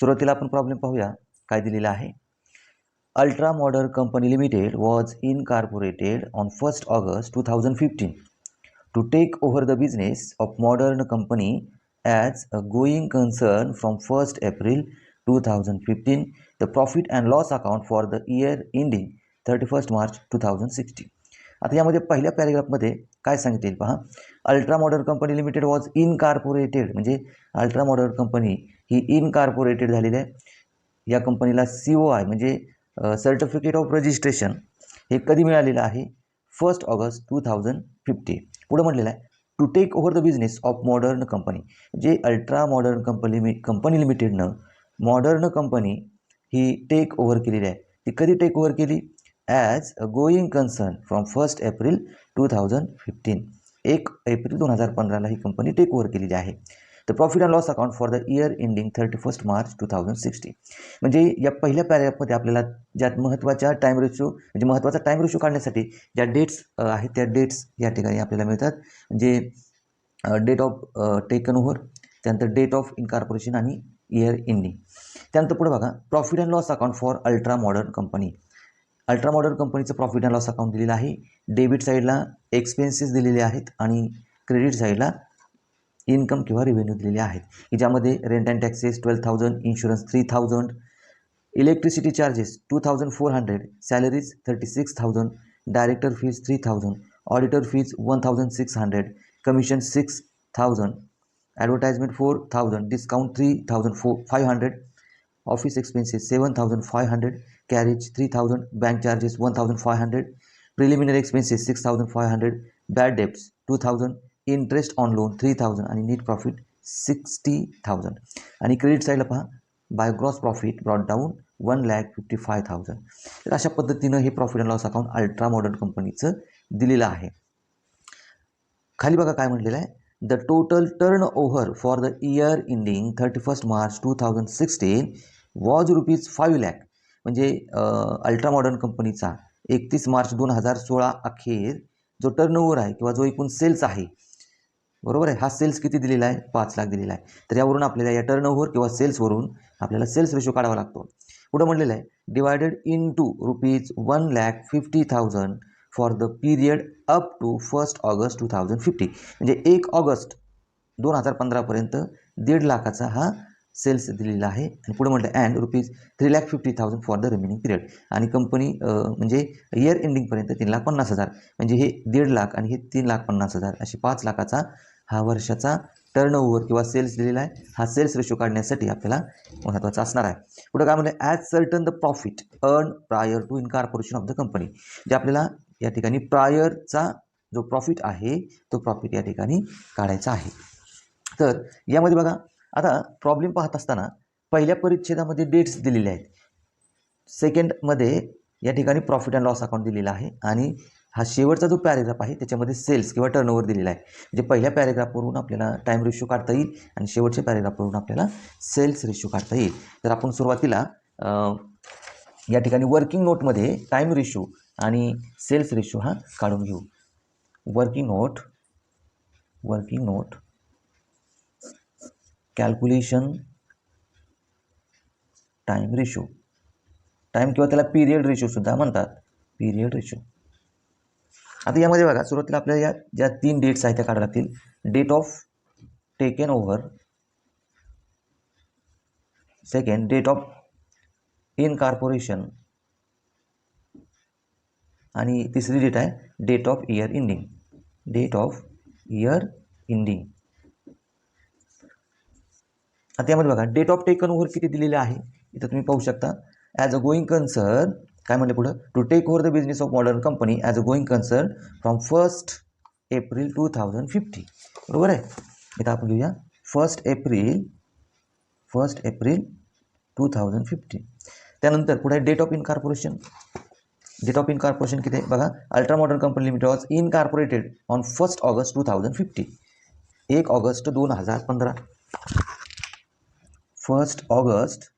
सुरुवातीला आपण प्रॉब्लेम पाहूया काय दिलेला आहे. Ultra modern company limited was incorporated on 1st August 2015 to take over the business of modern company as a going concern from 1st April 2015. The profit and loss account for the year ending 31st March 2016. आता यामध्ये पहिल्या पॅरेग्राफमध्ये काय सांगितले पहा. Ultra modern company limited was incorporated म्हणजे ultra modern company ही incorporated झालेली आहे. या कंपनीला COI म्हणजे सर्टिफिकेट ऑफ रजिस्ट्रेशन हे कधी मिळालेलं आहे 1st August 2015. पुढे म्हटलेलं आहे to take over the business of modern company जे अल्ट्रा मॉडर्न कंपनी लिमिटेडनं मॉडर्न कंपनी ही टेक ओव्हर केलेली आहे. ती कधी टेक ओव्हर केली as a going concern from 1st April 2015. 1 April 2015ला ही कंपनी टेक ओव्हर केलेली आहे. The profit and loss account for the year ending 31st March 2016. म्हणजे या पहिल्या पॅरेग्राफमध्ये आपल्याला ज्या महत्त्वाच्या टाईम रेशो म्हणजे महत्त्वाचा टाईम रेशो काढण्यासाठी ज्या डेट्स आहेत त्या डेट्स या ठिकाणी आपल्याला मिळतात. म्हणजे डेट ऑफ टेकन ओव्हर, त्यानंतर डेट ऑफ इनकॉर्पोरेशन आणि इयर एंडिंग. त्यानंतर पुढे बघा profit and loss account for ultra modern company. Ultra modern कंपनीचं प्रॉफिट अँड लॉस अकाउंट दिलेलं आहे. डेबिट साईडला एक्सपेन्सेस दिलेले आहेत आणि क्रेडिट साईडला इन्कम किंवा रेव्हेन्यू दिलेले आहेत की ज्यामध्ये rent and taxes 12,000, insurance 3,000, electricity charges 2,400, salaries 36,000, director fees 3,000, auditor fees 1,600, commission 6,000, advertisement 4,000, discount 3,500, office expenses 7,500, carriage 3,000, bank charges 1,500, preliminary expenses 6,500, bad debts 2,000, interest on loan 3,000 आणि नेट प्रॉफिट 60,000. आणि credit साईडला पहा by gross profit brought down 1,55,000. तर अशा पद्धतीनं हे profit and loss account ultra modern कंपनीचं दिलेलं आहे. खाली बघा काय म्हटलेलं आहे. The total turn over for the year ending 31st March 2016 was ₹5 lakh. म्हणजे अल्ट्रा मॉडर्न कंपनीचा 31 मार्च 2016 अखेर जो टर्न ओव्हर आहे किंवा जो एकूण सेल्स आहे, बरोबर आहे, हा सेल्स किती दिलेला आहे 5 लाख दिलेला आहे. तर यावरून आपल्याला या टर्न ओव्हर किंवा सेल्सवरून आपल्याला सेल्स रेशो काढावा लागतो. पुढे म्हटलेलं आहे divided into ₹1,50,000 for the period up to 1st August 2050. म्हणजे 1 ऑगस्ट 2015पर्यंत 1.5 लाखाचा हा सेल्स दिलेला आहे. आणि पुढे म्हटलं and ₹3,50,000 for the remaining period. आणि कंपनी म्हणजे इयर एंडिंगपर्यंत 3,50,000 म्हणजे हे 1.5 लाख आणि हे 3,50,000 असे 5 लाखाचा हा वर्षाचा टर्न ओव्हर किंवा सेल्स दिलेला आहे. हा सेल्स रेशो काढण्यासाठी आपल्याला महत्त्वाचा असणार आहे. पुढे काय म्हणलं as certain the profit earn prior to incorporation of the company. जे आपल्याला या ठिकाणी प्रायरचा जो प्रॉफिट आहे तो प्रॉफिट या ठिकाणी काढायचा आहे. तर यामध्ये बघा आता प्रॉब्लेम पाहत असताना पहिल्या परिच्छेदामध्ये डेट्स दिलेले आहेत. सेकंडमध्ये या ठिकाणी प्रॉफिट अँड लॉस अकाउंट दिलेला आहे आणि हा शेवटचा जो पॅरेग्राफ आहे त्याच्यामध्ये सेल्स किंवा टर्नओव्हर दिलेला आहे. म्हणजे पहिल्या पॅरेग्राफवरून आपल्याला टाईम रेशो काढता येईल आणि शेवटच्या पॅरेग्राफवरून आपल्याला सेल्स रेशो काढता येईल. तर आपण सुरुवातीला या ठिकाणी वर्किंग नोटमध्ये टाईम रेशो आणि सेल्स रेशो हा काढून घेऊ. Working note calculation time ratio, time किंवा त्याला पिरियड रेशो सुद्धा म्हणतात, पिरियड रेशो. आता यामध्ये बघा सुरुवातीला आपल्याला या ज्या 3 डेट्स आहेत त्या काढाव्या लागतील. Date of taken over, second date of incorporation आणि तिसरी डेट आहे date of year ending, date of year ending. आता यामध्ये बघा डेट ऑफ टेकन ओव्हर किती दिलेले आहे इथं तुम्ही पाहू शकता. ॲज अ गोईंग कन्सर्न काय म्हणले पुढं to take over the business of modern company as a going concern from 1st April 2050. बरोबर आहे. इथं आपण घेऊया 1st April 2050. त्यानंतर पुढे date of incorporation, date of incorporation किती आहे बघा. Ultra modern company limited was incorporated on 1st August 2050. 1 August 2015, 1 August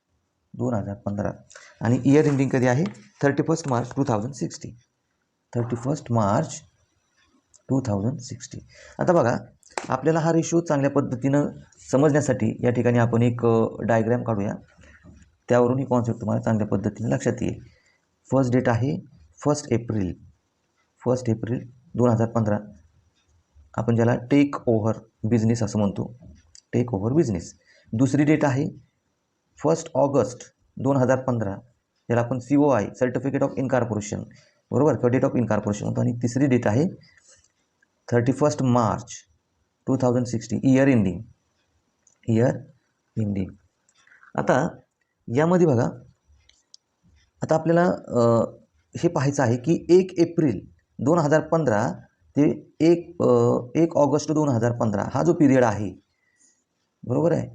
2015 आणि इयर एंडिंग कधी आहे 31 मार्च 2060, 31 मार्च 2060. आता बघा आपल्याला हा रेशो चांगल्या पद्धतीनं समजण्यासाठी या ठिकाणी आपण एक डायग्राम काढूया. त्यावरून ही कॉन्सेप्ट तुम्हाला चांगल्या पद्धतीने लक्षात येईल. फर्स्ट डेट आहे 1 एप्रिल 2015, आपण ज्याला टेक ओव्हर बिझनेस असं म्हणतो, टेक ओव्हर बिझनेस. दुसरी डेट आहे 1 ऑगस्ट 2015, ज्याला आपण COI सर्टिफिकेट ऑफ इनकॉर्पोरेशन बरोबर किंवा डेट ऑफ इनकॉर्पोरेशन म्हणतो. आणि तिसरी डेट आहे 31 मार्च 2016, इयर एंडिंग. आता यामध्ये बघा, आता आपल्याला हे पाहायचं आहे की 1 एप्रिल 2015 ते 1 ऑगस्ट 2015 हा जो पिरियड आहे बरोबर आहे,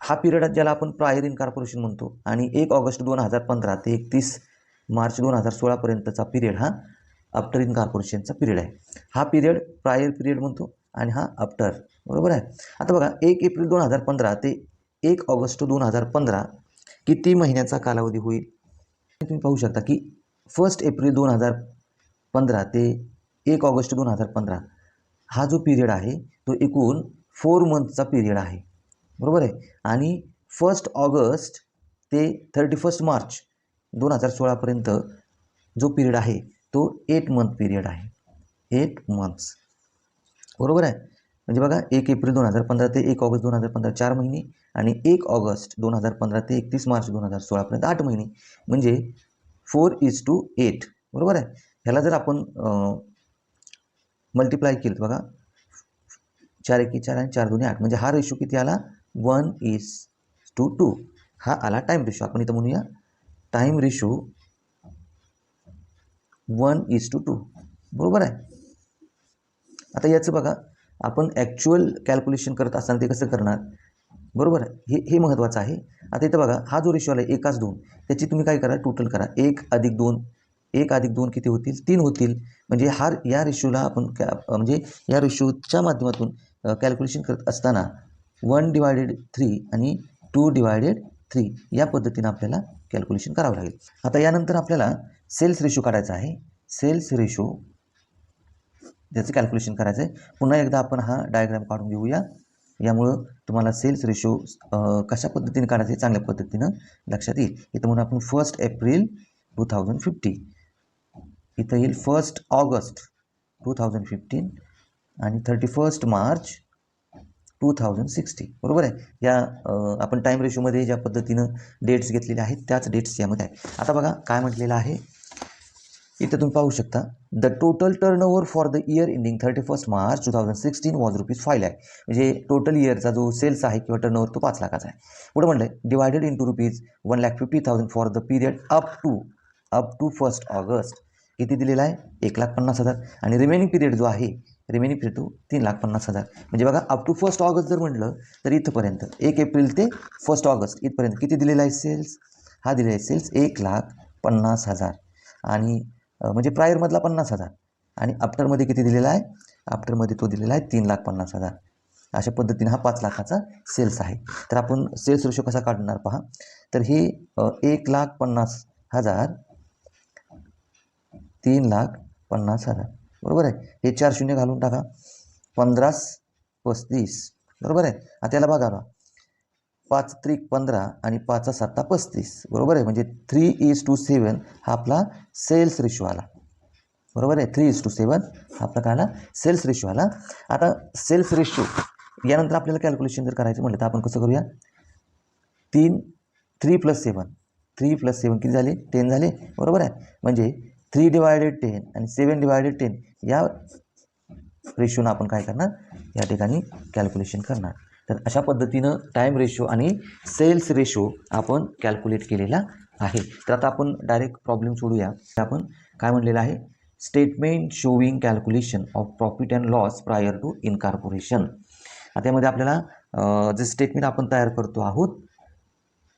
हा पिरियड ज्याला आपण प्रायर इनकॉर्पोरेशन म्हणतो. आणि 1 ऑगस्ट 2015 ते 31 मार्च 2016 पर्यंतचा पिरियड हा आफ्टर इनकॉर्पोरेशनचा पिरियड आहे. हा पिरियड प्रायर पिरियड म्हणतो आणि हा आफ्टर बरोबर आहे. आता बघा 1 एप्रिल 2015 ते 1 ऑगस्ट 2015 किती महिन्याचा कालावधी होईल तुम्ही पाहू शकता की 1 एप्रिल 2015 ते 1 ऑगस्ट 2015 हा जो पिरियड आहे तो एकूण 4 मंथचा पिरियड आहे बरोबर आहे. आणि 1 ऑगस्ट ते 31 मार्च 2016 पर्यंत जो पिरियड आहे तो 8 मंथ पिरियड आहे, 8 मंथ्स बरोबर आहे. म्हणजे बघा 1 एप्रिल 2015 ते 1 ऑगस्ट 2015 4 महिने आणि 1 ऑगस्ट 2015 ते 31 मार्च 2016 पर्यंत 8 महिने, म्हणजे 4:8 बरोबर आहे. ह्याला जर आपण मल्टिप्लाय केलं बघा 4 एकी 4 आणि 4 दुनी 8, म्हणजे हा रेशो किती आला 1:2. हा आला टाईम रेशो. आपण इथं म्हणूया टाईम रेशो 1:2 बरोबर आहे. आता याचं बघा आपण ॲक्च्युअल कॅल्क्युलेशन करत असताना ते कसं करणार बरोबर आहे, हे महत्त्वाचं आहे. आता इथं बघा हा जो रेशो आला 1:2, त्याची तुम्ही काय करा टोटल करा 1+2 किती होतील 3 होतील. म्हणजे या रेशोला आपण म्हणजे या रेशोच्या माध्यमातून कॅल्क्युलेशन करत असताना 1/3 आणि 2/3 या पद्धतीनं आपल्याला कॅल्क्युलेशन करावं लागेल. आता यानंतर आपल्याला सेल्स रेशो काढायचा आहे. सेल्स रेशो त्याचं कॅल्क्युलेशन करायचं आहे. पुन्हा एकदा आपण हा डायग्राम काढून घेऊया. यामुळं तुम्हाला सेल्स रेशो कशा पद्धतीने काढायचं आहे चांगल्या पद्धतीनं लक्षात येईल. इथं म्हणून आपण 1 एप्रिल 2050, इथं येईल 1 ऑगस्ट 2015 आणि 31 मार्च 2060 बरोबर आहे. या आपण टाईम रेशोमध्ये ज्या पद्धतीनं डेट्स घेतलेल्या आहेत त्याच डेट्स यामध्ये आहे. आता बघा काय म्हटलेलं आहे इथं तुम्ही पाहू शकता, the total turnover for the year ending 31 March 2016 was ₹5 lakh. म्हणजे टोटल इयरचा जो सेल्स आहे किंवा टर्नओव्हर तो 5 लाखाचा आहे. पुढे म्हटलं divided into ₹1,50,000 for the period up to 1 August किती दिलेला आहे 1,50,000. आणि रिमेनिंग पिरियड जो आहे रिमेनिंग पिरियड तो 3,50,000. म्हणजे बघा अप टू 1 ऑगस्ट जर म्हटलं तर इथंपर्यंत 1 एप्रिल ते 1 ऑगस्ट इथपर्यंत किती दिलेला आहे सेल्स, हा दिलेला आहे सेल्स 1,50,000. आणि म्हणजे प्रायरमधला 50,000 आणि आफ्टरमध्ये किती दिलेला आहे, आफ्टरमध्ये तो दिलेला आहे 3,50,000. अशा पद्धतीने हा 5 लाखाचा सेल्स आहे. तर आपण सेल्स रेशो कसा काढणार पहा, तर हे 1,50,000 3,50,000 बरोबर आहे. हे 4 शून्य घालून टाका 15,35 बरोबर आहे. आता त्याला बघा 5×3=15 आणि 5×7=35 बरोबर आहे. म्हणजे 3:7 हा आपला सेल्स रेशो आला बरोबर आहे. 3:7 हा आपला काय आला सेल्स रेशो आला. आता सेल्स रेशो यानंतर आपल्याला कॅल्क्युलेशन जर करायचं म्हटलं तर आपण कसं करूया 3 + 7 किती झाले 10 झाले बरोबर आहे. म्हणजे 3/10 आणि 7/10 या रेशोनं आपण काय करणार या ठिकाणी कॅल्क्युलेशन करणार. तर अशा पद्धतीनं टाईम रेशो आणि सेल्स रेशो आपण कॅल्क्युलेट केलेला आहे. तर आता आपण डायरेक्ट प्रॉब्लेम सोडूया. आपण काय म्हणलेलं आहे statement showing calculation of profit and loss prior to incorporation. आता यामध्ये आपल्याला जे स्टेटमेंट आपण तयार करतो आहोत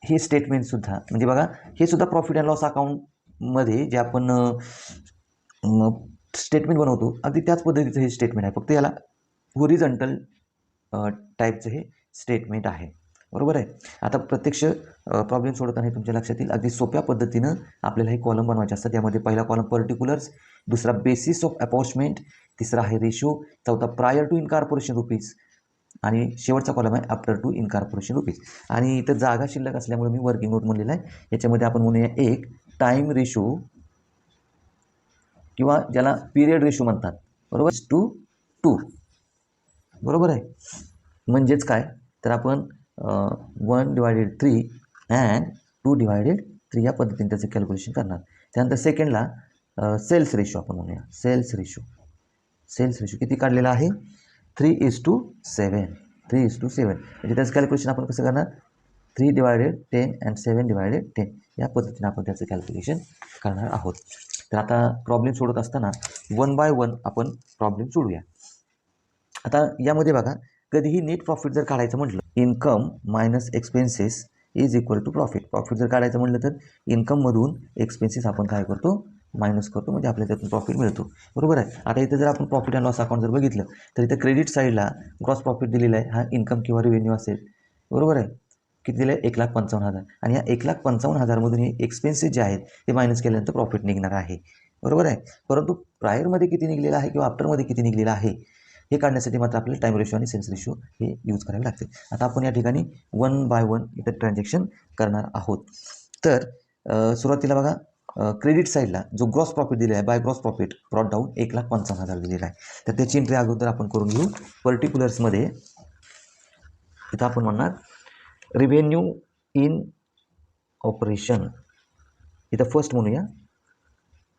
हे स्टेटमेंटसुद्धा म्हणजे बघा हे सुद्धा प्रॉफिट अँड लॉस अकाउंटमध्ये जे आपण स्टेटमेंट बनवतो अगदी त्याच पद्धतीचं हे स्टेटमेंट आहे, फक्त याला होरिझॉन्टल टाईपचं हे स्टेटमेंट आहे बरोबर आहे. आता प्रत्यक्ष प्रॉब्लेम सोडवताना तुमच्या लक्षात येईल अगदी सोप्या पद्धतीनं आपल्याला हे कॉलम बनवायचे असतात. त्यामध्ये पहिला कॉलम पर्टिक्युलर्स, दुसरा बेसिस ऑफ अपॉर्चमेंट, तिसरा आहे रेशो, चौथा प्रायर टू इनकॉर्पोरेशन रुपीज, आणि शेवटचा कॉलम आहे आफ्टर टू इनकॉर्पोरेशन रुपीज. आणि इथं जागा शिल्लक असल्यामुळे मी वर्किंग नोट म्हणलेलं आहे. याच्यामध्ये आपण म्हणूया एक टाईम रेशो किंवा ज्याला पिरियड रेशो म्हणतात, बरोबर, टू टू, बरोबर आहे. म्हणजेच काय तर आपण 1/3 अँड 2/3 या पद्धतीने त्याचं कॅल्क्युलेशन करणार. त्यानंतर सेकंडला सेल्स रेशो आपण म्हणूया. सेल्स रेशो किती काढलेला आहे 3:7. 3:7 म्हणजे त्याचं कॅल्क्युलेशन आपण कसं करणार 3/10 अँड 7/10 या पद्धतीने आपण त्याचं कॅल्क्युलेशन करणार आहोत. तर आता प्रॉब्लेम सोडत असताना 1 बाय 1 आपण प्रॉब्लेम सोडूया. आता यामध्ये बघा कधीही नेट प्रॉफिट जर काढायचं म्हटलं income minus expenses is equal to profit. Profit जर काढायचं म्हटलं तर इन्कममधून एक्सपेन्सेस आपण काय करतो मायनस करतो, म्हणजे आपल्याला त्यातून प्रॉफिट मिळतो, बरोबर आहे. आता इथं जर आपण प्रॉफिट अँड लॉस अकाउंट जर बघितलं तर इथं क्रेडिट साईडला ग्रॉस प्रॉफिट दिलेला आहे, हा इन्कम किंवा रेव्हेन्यू असेल, बरोबर आहे. किती दिलं आहे 1,55,000 आणि या 1,55,000मधून हे एक्सपेन्सेस जे आहेत ते मायनस केल्यानंतर प्रॉफिट निघणार आहे, बरोबर आहे. परंतु प्रायरमध्ये किती निघलेलं आहे किंवा आफ्टरमध्ये किती निघलेलं आहे हे काढण्यासाठी मात्र आपल्याला टाईम रेशो आणि सेल्स रेशो हे यूज करावे लागते. आता आपण या ठिकाणी 1 बाय 1 इथं ट्रान्झॅक्शन करणार आहोत. तर सुरुवातीला बघा क्रेडिट साईडला जो ग्रॉस प्रॉफिट दिलेला आहे bye gross profit brought down 1,55,000 दिलेला आहे. तर त्याची एंट्री अगोदर आपण करून घेऊ. पर्टिक्युलर्समध्ये इथं आपण म्हणणार रेव्हेन्यू इन ऑपरेशन. इथं फर्स्ट म्हणूया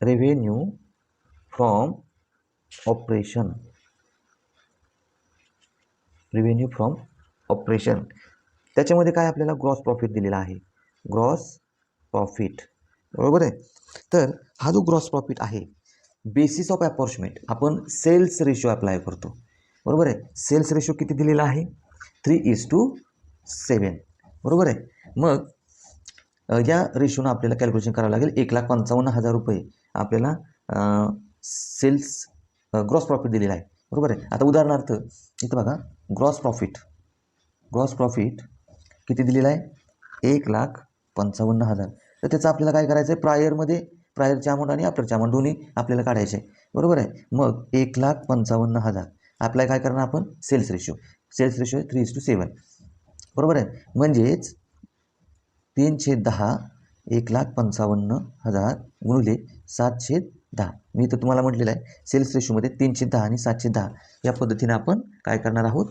revenue from operation. Revenue from operation त्याच्यामध्ये काय आपल्याला ग्रॉस प्रॉफिट दिलेला आहे, ग्रॉस प्रॉफिट, बरोबर आहे. तर हा जो ग्रॉस प्रॉफिट आहे बेसिस ऑफ अपॉर्चमेंट आपण सेल्स रेशो अप्लाय करतो, बरोबर आहे. सेल्स रेशो किती दिलेला आहे 3:7, बरोबर आहे. मग या रेशोनं आपल्याला कॅल्क्युलेशन करावं लागेल 1,55,000 रुपये आपल्याला सेल्स ग्रॉस प्रॉफिट दिलेला आहे, बरोबर आहे. आता उदाहरणार्थ इथं बघा ग्रॉस प्रॉफिट किती दिलेला आहे 1,55,000. तर त्याचं आपल्याला काय करायचं आहे प्रायरचे अमाऊंट आणि आफ्टरचे अमाऊंट दोन्ही आपल्याला काढायचे आहे, बरोबर आहे. मग 1,55,000 अप्लाय काय करणार आपण सेल्स रेशो 3:7, बरोबर आहे. म्हणजेच 3/10 1,55,000 गुणिले 7/10. मी तर तुम्हाला म्हटलेलं आहे सेल्स रेशोमध्ये 3/10 आणि 7/10 या पद्धतीने आपण काय करणार आहोत.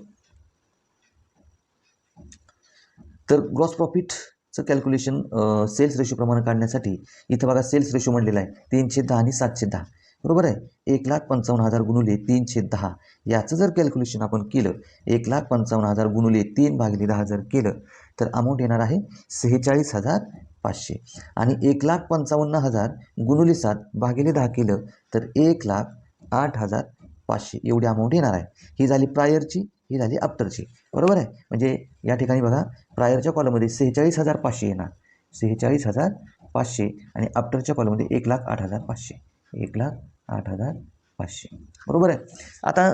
तर ग्रॉस प्रॉफिटचं कॅल्क्युलेशन सेल्स रेशोप्रमाणे काढण्यासाठी इथं बघा सेल्स रेशो म्हटलेला आहे 3/10 आणि 7/10, बरोबर आहे. 1,55,000 गुणिले 3/10 याचं जर कॅल्क्युलेशन आपण केलं 1,55,000 गुणिले 3/10 जर केलं तर अमाऊंट येणार आहे 46,500 आणि 1,55,000 गुणिले 7/10 केलं तर 1,08,500 एवढी अमाऊंट येणार आहे. ही झाली प्रायरची, ही झाली आफ्टरची, बरोबर आहे. म्हणजे या ठिकाणी बघा प्रायरच्या कॉलममध्ये 46,500 येणार 46,500 आणि आफ्टरच्या कॉलममध्ये 1,08,500 1,08,500, बरोबर आहे. आता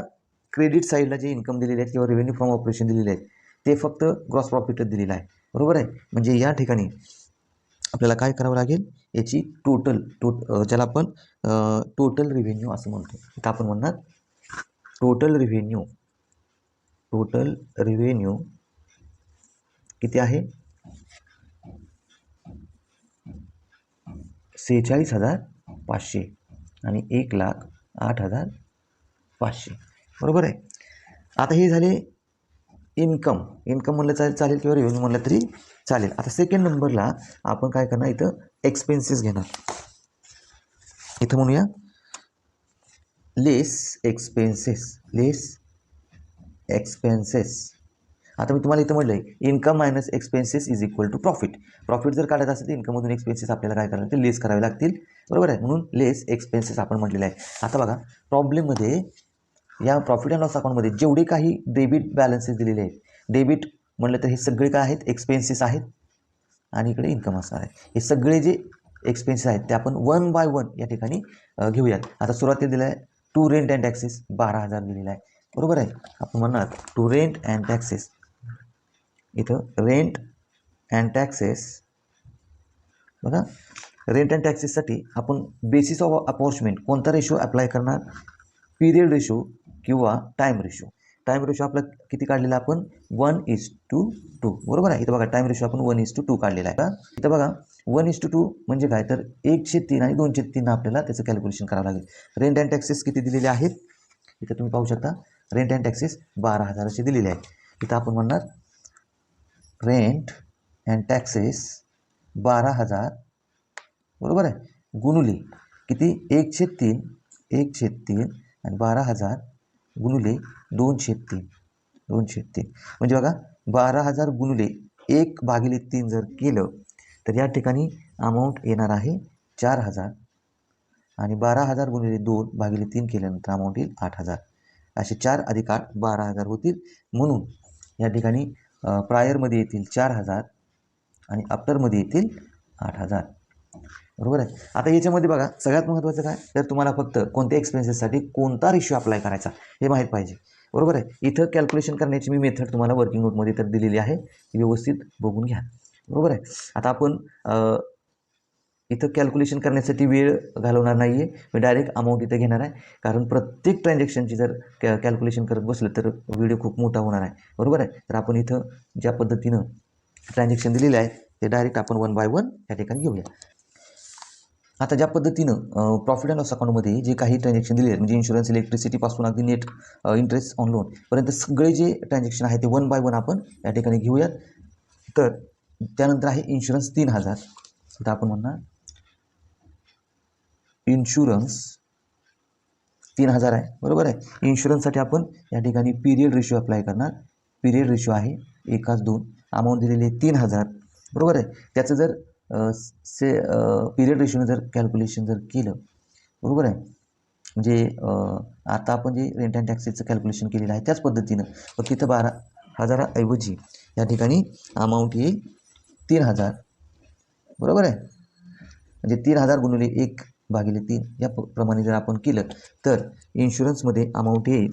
क्रेडिट साईडला जे इन्कम दिलेले आहेत किंवा रेव्हेन्यू फ्रॉम ऑपरेशन दिलेले आहेत ते फक्त ग्रॉस प्रॉफिटच दिलेलं आहे, बरोबर आहे. म्हणजे या ठिकाणी आपल्याला काय करावं लागेल याची ज्याला आपण टोटल रेव्हेन्यू असं म्हणतो. तर आपण म्हणणार टोटल रेव्हेन्यू किती आहे 46,500 आणि 1,08,500, बरोबर आहे. आता हे झाले इन्कम म्हणलं चालेल किंवा रेव्हेन्यू म्हणलं तरी चालेल. आता सेकंड नंबरला आपण काय करणार इथं एक्सपेन्सेस घेणार. इथं म्हणूया लेस एक्सपेन्सेस. आता मी तुम्हाला इथं म्हटलं आहे income minus expenses is equal to profit. Profit जर काढायचं असेल तर इन्कममधून एक्सपेन्सेस आपल्याला काय करायला ते लेस करावे लागतील, बरोबर आहे. म्हणून लेस एक्सपेन्सेस आपण म्हटलेलं आहे. आता बघा प्रॉब्लेममध्ये या प्रॉफिट अँड लॉस अकाउंटमध्ये जेवढे काही डेबिट बॅलन्सेस दिलेले आहेत, डेबिट म्हटलं तर हे सगळे काय आहेत एक्सपेन्सेस आहेत आणि इकडे इन्कम असणार आहे. हे सगळे जे एक्सपेन्सेस आहेत ते आपण 1 बाय 1 या ठिकाणी घेऊयात. आता सुरुवातीला दिलं आहे टू रेंट अँड टॅक्सेस 12,000 दिलेला आहे, बरोबर आहे. आपण म्हणणार टू रेंट अँड टॅक्सेस. इथं रेंट अँड टॅक्सेस बघा रेंट अँड टॅक्सेससाठी आपण बेसिस ऑफ अपॉर्चमेंट कोणता रेशो अप्लाय करणार पिरियड रेशो किंवा टाईम रेशो. टाईम रेशो आपला किती काढलेला आपण 1:2. बरोबर आहे. इथं बघा टाईम रेशो आपण 1:2 काढलेला आहे का. इथं बघा 1:2 म्हणजे काय तर 1/3 आणि 2/3 आपल्याला त्याचं कॅल्क्युलेशन करावं लागेल. रेंट अँड टॅक्सेस किती दिलेले आहेत इथं तुम्ही पाहू शकता. रेंट अँड टॅक्सेस 12,000 असे दिलेले आहेत. इथं आपण म्हणणार रेंट अँड टॅक्सेस 12,000 बरोबर आहे गुणुले किती 1/3 आणि 12,000 गुणुले 2/3 म्हणजे बघा 12,000 गुणुले 1/3 जर केलं तर या ठिकाणी अमाऊंट येणार आहे 4,000 आणि 12,000 गुणिले 2/3 केल्यानंतर अमाऊंट येईल 8,000. असे 4 अधिक 8 12,000 होतील. म्हणून या ठिकाणी प्रायरमध्ये येतील 4,000 आणि आफ्टरमध्ये येतील 8,000. बरोबर आहे. आता याच्यामध्ये बघा सगळ्यात महत्त्वाचं काय तर तुम्हाला फक्त कोणत्या एक्सपेन्सेससाठी कोणता रेशो अप्लाय करायचा हे माहीत पाहिजे. बरोबर आहे. इथं कॅल्क्युलेशन करण्याची मी मेथड तुम्हाला वर्किंग नोटमध्ये तर दिलेली आहे, ती व्यवस्थित बघून घ्या. बरोबर आहे. आता आपण इथं कॅल्क्युलेशन करण्यासाठी वेळ घालवणार नाही आहे. मी डायरेक्ट अमाऊंट इथं घेणार आहे, कारण प्रत्येक ट्रान्झॅक्शनची जर कॅल्क्युलेशन करत बसलं तर व्हिडिओ खूप मोठा होणार आहे. बरोबर आहे. तर आपण इथं ज्या पद्धतीनं ट्रान्झॅक्शन दिलेले आहे ते डायरेक्ट आपण 1 बाय 1 या ठिकाणी घेऊया. आता ज्या पद्धतीनं प्रॉफिट अँड लॉस अकाउंटमध्ये जे काही ट्रान्झॅक्शन दिले आहेत म्हणजे इन्शुरन्स इलेक्ट्रिसिटीपासून अगदी नेट इंटरेस्ट ऑन लोन पर्यंत सगळे जे ट्रान्झॅक्शन आहे ते 1 बाय 1 आपण या ठिकाणी घेऊयात. तर त्यानंतर आहे इन्शुरन्स 3,000. तर आपण म्हणणार इन्शुरन्स 3,000 आहे. बरोबर आहे. इन्शुरन्ससाठी आपण या ठिकाणी पिरियड रेशो अप्लाय करणार. पिरियड रेशो आहे 1:2. अमाऊंट दिलेली आहे 3,000. बरोबर आहे. त्याचं जर पिरियड रेशोनं जर कॅल्क्युलेशन जर केलं बरोबर आहे म्हणजे आता आपण जे रेंट अँड टॅक्सेसचं कॅल्क्युलेशन केलेलं आहे त्याच पद्धतीनं फक्त तिथं 12,000 या ठिकाणी अमाऊंट येईल 3,000. बरोबर आहे. म्हणजे 3,000 गुणिले 1/3 या प्रमाणे जर आपण केलं तर इन्शुरन्समध्ये अमाऊंट येईल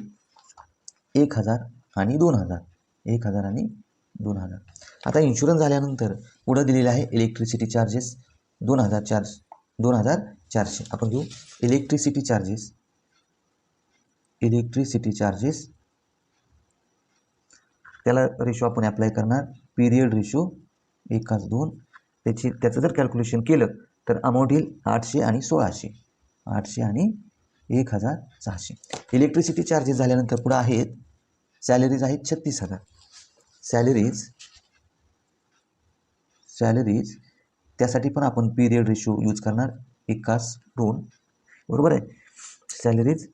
1,000 आणि 2,000. 1,000 आणि 2,000. आता इन्शुरन्स झाल्यानंतर पुढं दिलेलं आहे इलेक्ट्रिसिटी चार्जेस 2,400. आपण घेऊ इलेक्ट्रिसिटी चार्जेस त्याला रेशो आपण अप्लाय करणार पिरियड रेशो 1:2. त्याचं जर कॅल्क्युलेशन केलं तर अमाऊंट येईल 800 आणि 1,600. 800 आणि 1,600. इलेक्ट्रिसिटी चार्जेस झाल्यानंतर पुढं आहेत सॅलरीज आहेत 36,000. सॅलरीज त्यासाठी पण आपण पिरियड रेशो यूज करणार 1:2. बरोबर आहे. सॅलरीज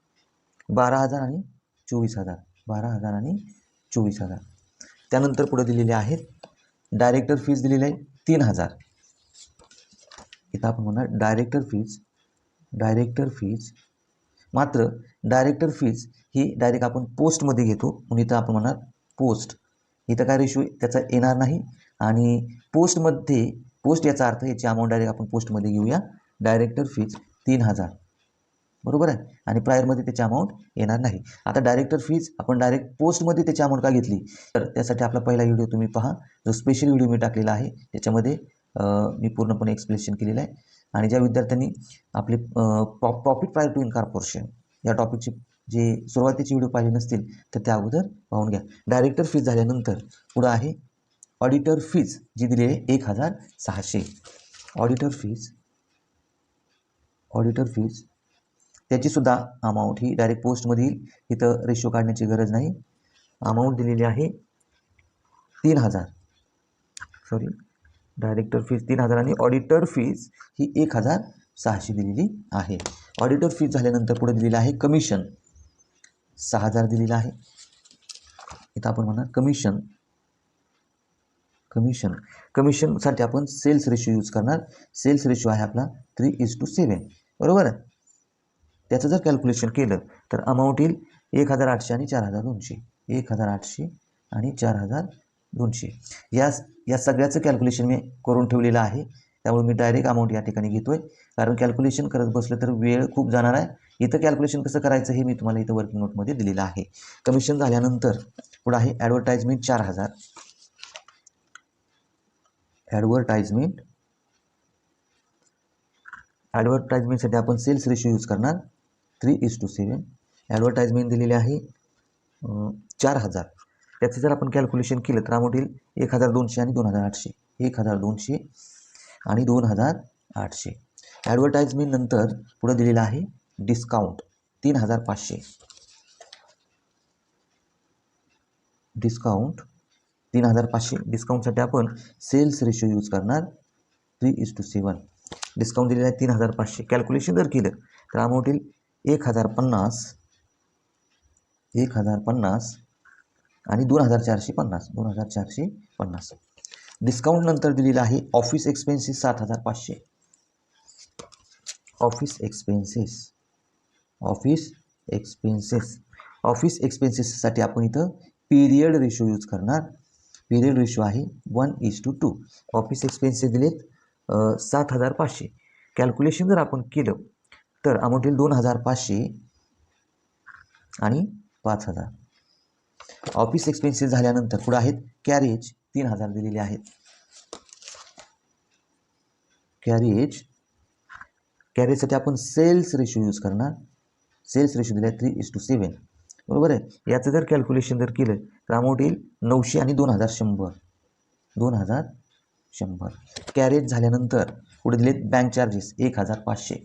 12,000 आणि 24,000. 12,000 आणि 24,000. त्यानंतर पुढे दिलेले आहेत डायरेक्टर फीज दिलेले आहे 3,000. इथं आपण म्हणणार डायरेक्टर फीज मात्र डायरेक्टर फीज ही डायरेक्ट आपण पोस्टमध्ये घेतो म्हणून इथं आपण म्हणणार पोस्ट. इथं काय रेशो त्याचा येणार नाही आणि पोस्ट याचा अर्थ याची अमाऊंट डायरेक्ट आपण पोस्टमध्ये घेऊया. Director fees 3,000. बरोबर आहे. आणि प्रायरमध्ये त्याची अमाऊंट येणार नाही. आता डायरेक्टर फीज आपण डायरेक्ट पोस्टमध्ये त्याची अमाऊंट का घेतली तर त्यासाठी आपला पहिला व्हिडिओ तुम्ही पहा, जो स्पेशल व्हिडिओ मी टाकलेला आहे त्याच्यामध्ये मी पूर्णपणे एक्सप्लेनेशन केलेलं आहे. आणि ज्या विद्यार्थ्यांनी आपले प्रॉफिट प्रायर टू इनकॉर्पोरेशन या टॉपिकचे जे सुरुवातीचे व्हिडिओ पाहिले नसतील तर त्या अगोदर पाहून घ्या. डायरेक्टर फीज झाल्यानंतर पुढं आहे ऑडिटर फीज जी दिली आहे 1,600. ऑडिटर फीज त्याचीसुद्धा अमाऊंट ही डायरेक्ट पोस्टमध्ये येईल. इथं रेशो काढण्याची गरज नाही. अमाऊंट दिलेली आहे 3,000. डायरेक्टर फीज 3,000 आणि ऑडिटर फीज ही 1,600 दिलेली आहे. ऑडिटर फीज झाल्यानंतर पुढे दिलेलं आहे कमिशन 6,000 दिलेलं आहे. इथं आपण म्हणणार कमिशनसाठी आपण सेल्स रेशो यूज करणार. सेल्स रेशो आहे आपला 3:7. बरोबर आहे. त्याचं जर कॅल्क्युलेशन केलं तर अमाऊंट येईल 1,800 आणि 4,200. 1,800 आणि 4,200. या सगळ्याचं कॅल्क्युलेशन मी करून ठेवलेलं आहे. त्यामुळे मी डायरेक्ट अमाऊंट या ठिकाणी घेतो आहे, कारण कॅल्क्युलेशन करत बसलं तर वेळ खूप जाणार आहे. इथं कॅल्क्युलेशन कसं करायचं हे मी तुम्हाला इथं वर्किंग नोटमध्ये दिलेलं आहे. कमिशन झाल्यानंतर पुढे आहे ॲडव्हर्टाइजमेंट 4,000. ॲडव्हर्टाइजमेंटसाठी आपण सेल्स रेशो यूज करणार 3:7. ॲडव्हर्टाइजमेंट दिलेली आहे 4000, त्याचं जर आपण कॅल्क्युलेशन केलं तर अमाऊंट येईल 1200 आणि 2800, 1200 आणि 2800. ॲडव्हर्टाइजमेंट नंतर पुढे दिलेलं आहे डिस्काउंट 3500, डिस्काउंट 3500. डिस्काउंटसाठी आपण सेल्स रेशो यूज करणार 3:7. डिस्काउंट दिलेला आहे 3500. कॅल्क्युलेशन जर केलं तर अमाऊंट येईल 1050 आणि 2450. डिस्काउंट नंतर दिलेलं आहे ऑफिस एक्सपेन्सेस 7500. ऑफिस एक्सपेन्सेससाठी आपण इथं पीरियड रेशो यूज करणार. पीरियड रेशो आहे 1:2. ऑफिस एक्सपेन्सेस दिलेत 7500. कॅल्क्युलेशन जर आपण केलं तर अमाऊंट येईल 2500 आणि 5000. ऑफिस एक्सपेन्सेस झाल्यानंतर पुढे आहेत कॅरेज 3000 दिलेले आहेत. कॅरेजसाठी आपण सेल्स रेशो यूज करणार. सेल्स रेशो दिला आहे 3:7. बरोबर आहे. याचं जर कॅल्क्युलेशन जर केलं तर अमाऊंट येईल 900 आणि 2100. कॅरेज झाल्यानंतर पुढे दिलेत बँक चार्जेस 1500.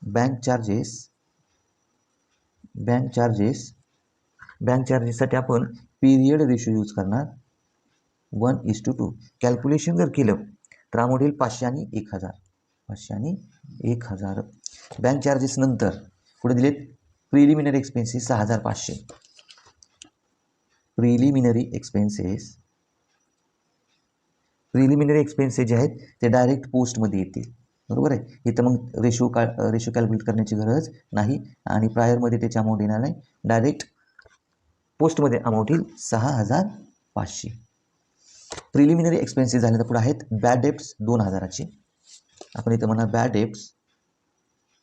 बँक चार्जेससाठी आपण पीरियड रेशो यूज करणार 1:2. कॅल्क्युलेशन जर केलं तर अमाऊंट येईल 500 आणि 1000. बँक चार्जेस नंतर पुढे दिलेत प्रिलिमिनरी एक्सपेन्सेस 6500. प्रिलिमिनरी एक्सपेन्सेस जे आहेत ते डायरेक्ट पोस्टमध्ये येतील. बरोबर आहे. इथं मग रेशो कॅल्क्युलेट करण्याची गरज नाही आणि प्रायरमध्ये त्याची अमाऊंट येणार नाही. डायरेक्ट पोस्टमध्ये अमाऊंट येईल 6500. प्रिलिमिनरी एक्सपेन्सेस झाल्यानंतर पुढे आहेत बॅड डेप्स 2000चे. आपण इथं म्हणणार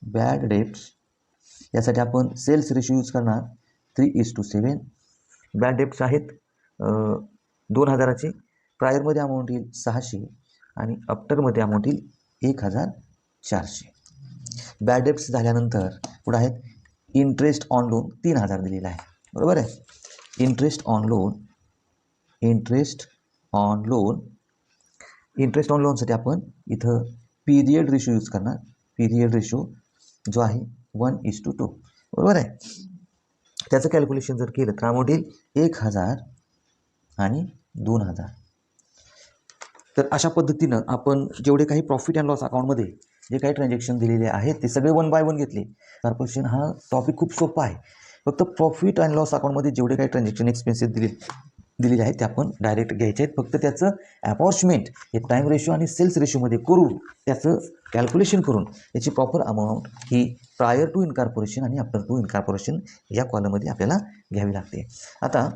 बॅड डेप्स यासाठी आपण सेल्स रेशो यूज करणार 3:7. बॅड डेप्स आहेत 2000चे. प्रायरमध्ये अमाऊंट येईल 600 आणि आफ्टरमध्ये अमाऊंट येईल 1400. बॅड डेप्स झाल्यानंतर पुढे आहेत इंटरेस्ट ऑन लोन 3000 दिलेला आहे. बरोबर आहे. इंटरेस्ट ऑन लोनसाठी आपण इथं पीरियड रेशो यूज करणार. पीरियड रेशो जो आहे 1:2. बरोबर आहे. त्याचं कॅल्क्युलेशन जर केलं तर अमाऊंट येईल 1000 आणि 2000. तर अशा पद्धतीनं आपण जेवढे काही प्रॉफिट अँड लॉस अकाउंटमध्ये जे काही ट्रान्झॅक्शन दिलेले आहेत ते सगळे 1 बाय 1 घेतले. कॉर्पोरेशन हा टॉपिक खूप सोपा आहे. फक्त प्रॉफिट अँड लॉस अकाउंटमध्ये जेवढे काही ट्रान्झॅक्शन एक्सपेन्सेस दिलेले आहेत ते आपण डायरेक्ट घ्यायचे आहेत. फक्त त्याचं अपॉर्चमेंट हे टाईम रेशो आणि सेल्स रेशोमध्ये करून त्याचं कॅल्क्युलेशन करून त्याची प्रॉपर अमाऊंट ही प्रायर टू इनकॉर्पोरेशन आणि आफ्टर टू इनकॉर्पोरेशन या कॉलममध्ये आपल्याला घ्यावी लागते. आता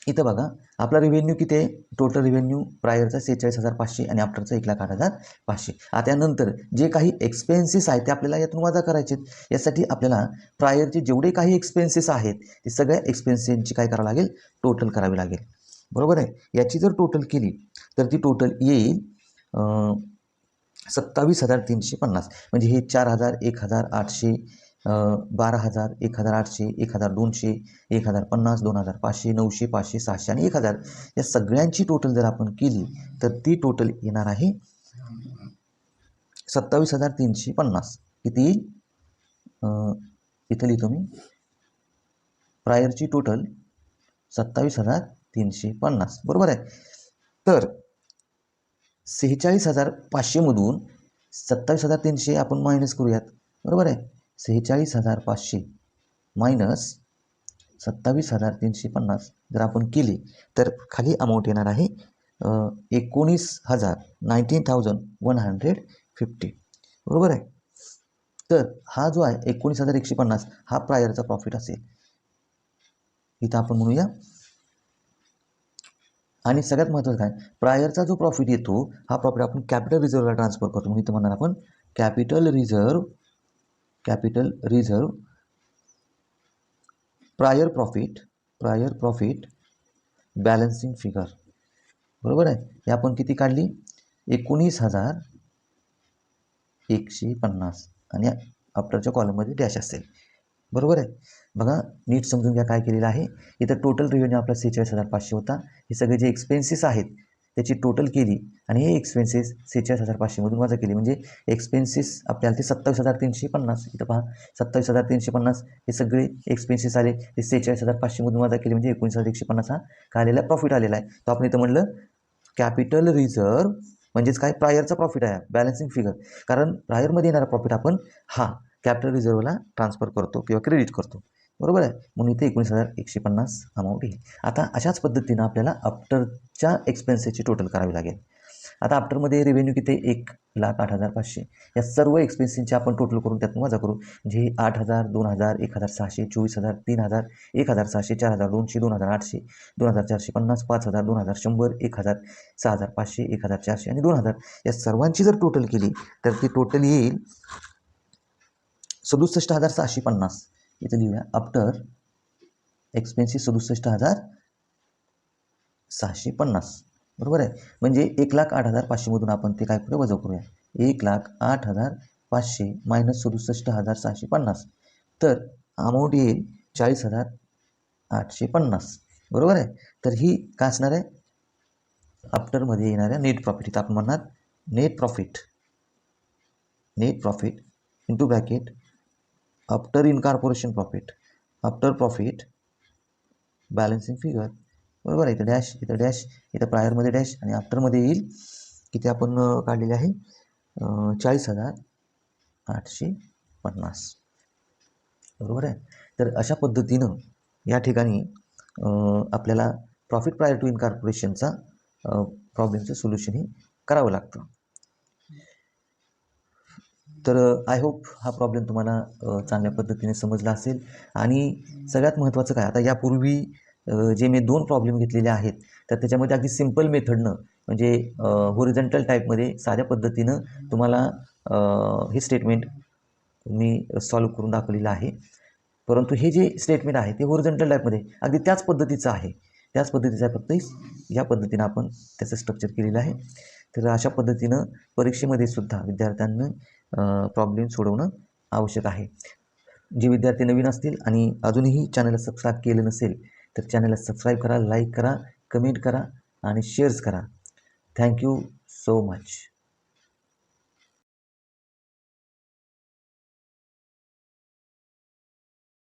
इथं बघा आपला रिव्हेन्यू किती आहे. टोटल रिव्हेन्यू प्रायरचा 46,500 आणि आफ्टरचा 1,08,500. आता यानंतर जे काही एक्सपेन्सेस आहेत ते आपल्याला यातून वजा करायचे आहेत. यासाठी आपल्याला प्रायरचे जेवढे काही एक्सपेन्सेस आहेत ते सगळ्या एक्सपेन्सेसची काय करावं लागेल, टोटल करावी लागेल. बरोबर आहे. याची जर टोटल केली तर ती टोटल येईल 27,350. म्हणजे हे 4,000, 1,800, 12,000, 1,800, 1,200, 1,050, 2,500, 900, 500, 600 आणि 1,000 या सगळ्यांची टोटल जर आपण केली तर ती टोटल येणार आहे 27,350. किती येईल इथं लिहितो मी. प्रायरची टोटल 27,350. बरोबर आहे. तर 46,500 मधून 27,300 आपण मायनस करूयात. बरोबर आहे. 46,500 मायनस 27,350 जर आपण केली तर खाली अमाऊंट येणार आहे 19,150. बरोबर आहे. तर हा जो आहे 19,150 हा प्रायरचा प्रॉफिट असेल. इथं आपण म्हणूया. आणि सगळ्यात महत्त्वाचं काय, प्रायरचा जो प्रॉफिट येतो हा प्रॉफिट आपण कॅपिटल रिझर्वला ट्रान्सफर करतो. म्हणून इथं म्हणणार आपण capital reserve prior profit balancing figure. बरोबर आहे. हे आपण किती काढली 19,150 आणि आफ्टरच्या कॉलममध्ये डॅश असेल. बरोबर आहे. बघा नीट समजून घ्या काय केलेलं आहे. इथं टोटल रेव्हेन्यू आपला 46,500 होता. हे सगळे जे एक्सपेन्सेस आहेत त्याची टोटल केली आणि हे एक्सपेन्सेस 46,500 मधून वजा केली, म्हणजे एक्सपेन्सेस आपल्याला ते 27,350. इथं पहा 27,350 हे सगळे एक्सपेन्सेस आले, ते 46,500 मधून वजा केले म्हणजे 19,150 हा काय आलेला प्रॉफिट आलेला आहे. तर आपण इथं म्हणलं कॅपिटल रिझर्व्ह म्हणजेच काय, प्रायरचा प्रॉफिट आहे बॅलन्सिंग फिगर. कारण प्रायरमध्ये येणारा प्रॉफिट आपण हा कॅपिटल रिझर्व्हला ट्रान्सफर करतो किंवा क्रेडिट करतो. बरोबर आहे. म्हणून इथे 19,150 अमाऊंट येईल. आता अशाच पद्धतीनं आपल्याला आफ्टरच्या एक्सपेन्सेसची टोटल करावी लागेल. आता आफ्टरमध्ये रेव्हेन्यू किती, 1,08,500. या सर्व एक्सपेन्सेसची आपण टोटल करून त्यातून वजा करू, म्हणजे 8,000, 2,000, 1,600, 24,000, 3,000, 1,600, 4,200, 2,800, 2,450, 5,000, 2,100, 1,000, 6,500, 1,400 आणि 2,000. या सर्वांची जर टोटल केली तर ती टोटल येईल 67,650. इथे लिहूया आफ्टर एक्सपेन्सेस 67,650. बरोबर आहे. म्हणजे 1,08,500 मधून आपण ते काय पुढे वजा करूया, 1,08,500 मायनस 67,650. तर अमाऊंट येईल 40,850. बरोबर आहे. तर ही काय असणार आहे, आफ्टरमध्ये येणाऱ्या नेट प्रॉफिट. इथं आपण म्हणणार net profit into bracket after incorporation profit, after profit balancing figure. बरोबर आहे. इथं डॅश, इथं डॅश, इथं प्रायरमध्ये डॅश आणि आफ्टरमध्ये येईल किती आपण काढलेले आहे 40,850. बरोबर आहे. तर अशा पद्धतीनं या ठिकाणी आपल्याला प्रॉफिट प्रायर टू इनकॉर्पोरेशनचा प्रॉब्लेमचं सोल्युशन हे करावं लागतं. तर आय होप हा प्रॉब्लेम तुम्हाला चांगल्या पद्धतीने समजला असेल. आणि सगळ्यात महत्त्वाचं काय, आता यापूर्वी जे मी 2 प्रॉब्लेम घेतलेले आहेत तर त्याच्यामध्ये अगदी सिम्पल मेथडनं म्हणजे होरिझॉन्टल टाईपमध्ये साध्या पद्धतीनं तुम्हाला हे स्टेटमेंट मी सॉल्व करून दाखवलेलं आहे. परंतु हे जे स्टेटमेंट आहे ते होरिझॉन्टल टाईपमध्ये अगदी त्याच पद्धतीचं आहे, त्याच पद्धतीचं आहे, फक्त या पद्धतीनं आपण त्याचं स्ट्रक्चर केलेलं आहे. तर अशा पद्धतीनं परीक्षेमध्ये सुद्धा विद्यार्थ्यांना प्रॉब्लेम सोडवणं आवश्यक आहे. जे विद्यार्थी नवीन असतील आणि अजूनही चॅनलला सबस्क्राईब केलं नसेल तर चॅनलला सबस्क्राईब करा, लाईक करा, कमेंट करा आणि शेअर्स करा. Thank you so much.